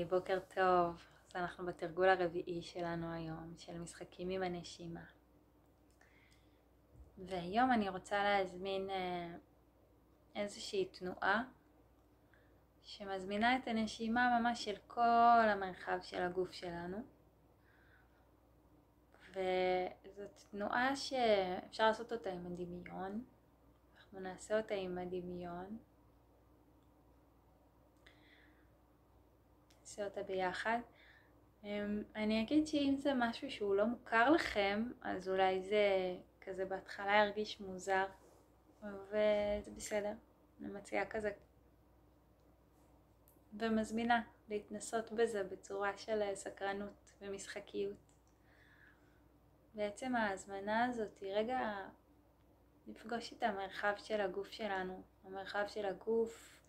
בוקר טוב. אז אנחנו בתרגול הרביעי שלנו היום, של משחקים עם הנשימה. והיום אני רוצה להזמין איזושהי תנועה שמזמינה את הנשימה ממש של כל המרחב של הגוף שלנו. וזאת תנועה שאפשר לעשות אותה עם הדמיון. אנחנו נעשה אותה עם הדמיון. נעשה אותה ביחד. אני אגיד שאם זה משהו שהוא לא מוכר לכם, אז אולי זה כזה בהתחלה ירגיש מוזר, וזה בסדר. אני מציעה כזה ומזמינה להתנסות בזה בצורה של סקרנות ומשחקיות. בעצם ההזמנה הזאת היא רגע לפגוש את המרחב של הגוף שלנו, המרחב של הגוף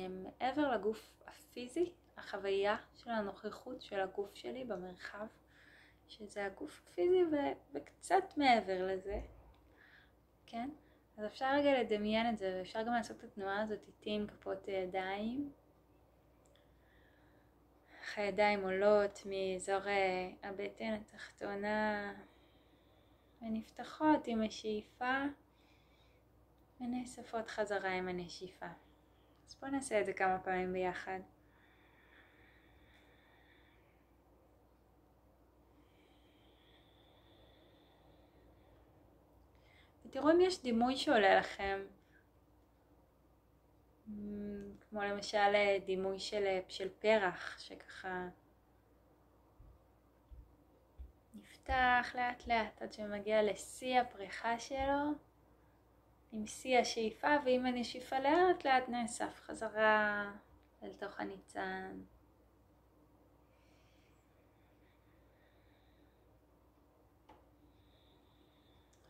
מעבר לגוף הפיזי, החוויה של הנוכחות של הגוף שלי במרחב, שזה הגוף הפיזי וקצת מעבר לזה, כן? אז אפשר רגע לדמיין את זה, ואפשר גם לעשות את התנועה הזאת איתי עם כפות ידיים. הידיים עולות מאזור הבטן התחתונה ונפתחות עם השאיפה ונאספות חזרה עם הנשיפה. אז בואו נעשה את זה כמה פעמים ביחד. ותראו אם יש דימוי שעולה לכם, כמו למשל דימוי של פרח שככה נפתח לאט לאט עד שמגיע לשיא הפריחה שלו, עם שיא השאיפה, ועם הנשיפה לאט לאט נאסף חזרה אל תוך הניצן.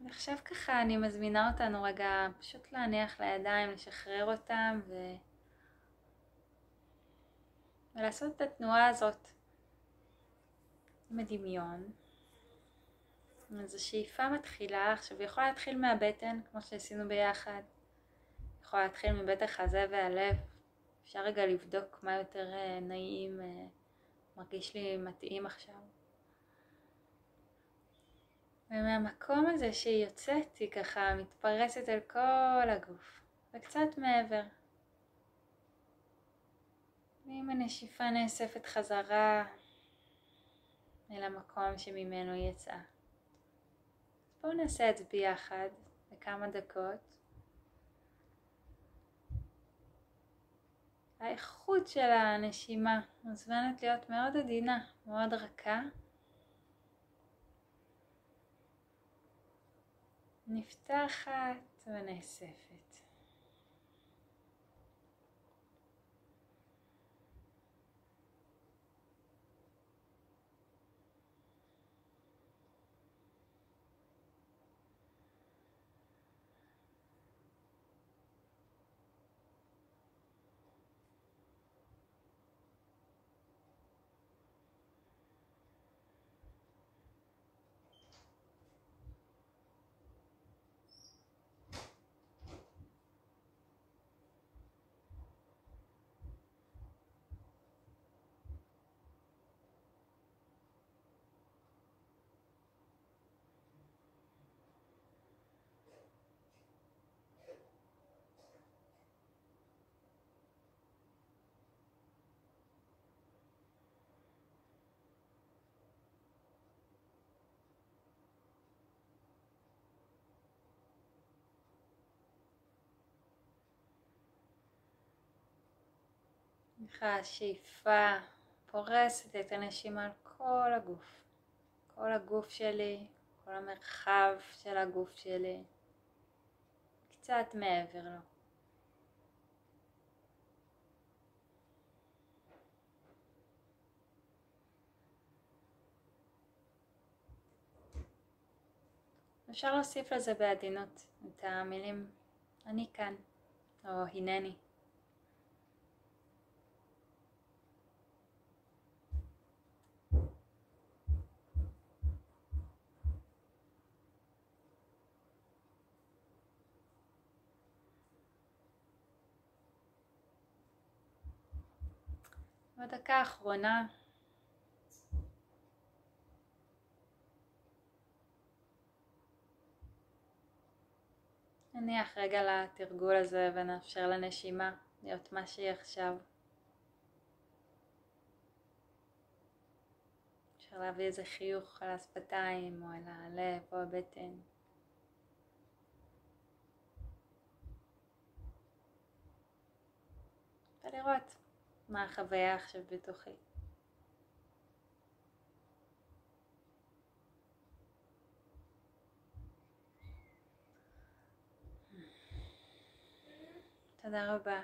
ועכשיו ככה אני מזמינה אותנו רגע פשוט להניח לידיים, לשחרר אותם ולעשות את התנועה הזאת עם הדמיון. אז השאיפה מתחילה, עכשיו היא יכולה להתחיל מהבטן כמו שעשינו ביחד, יכולה להתחיל מבית החזה והלב. אפשר רגע לבדוק מה יותר נעים, מרגיש לי מתאים עכשיו. ומהמקום הזה שהיא יוצאת, היא ככה מתפרסת על כל הגוף וקצת מעבר. ועם הנשיפה נאספת חזרה אל המקום שממנו היא יצאה. בואו נעשה את זה ביחד בכמה דקות. האיכות של הנשימה מוזמנת להיות מאוד עדינה, מאוד רכה. נפתחת ונאספת. ככה השאיפה פורסת את הנשימה על כל הגוף. כל הגוף שלי, כל המרחב של הגוף שלי, קצת מעבר לו. אפשר להוסיף לזה בעדינות את המילים אני כאן או הנני. בדקה האחרונה נניח רגע לתרגול הזה ונאפשר לנשימה להיות מה שהיא עכשיו. אפשר להביא איזה חיוך על השפתיים או על הלב או הבטן. ולראות מה החוויה עכשיו בתוכי. תודה רבה.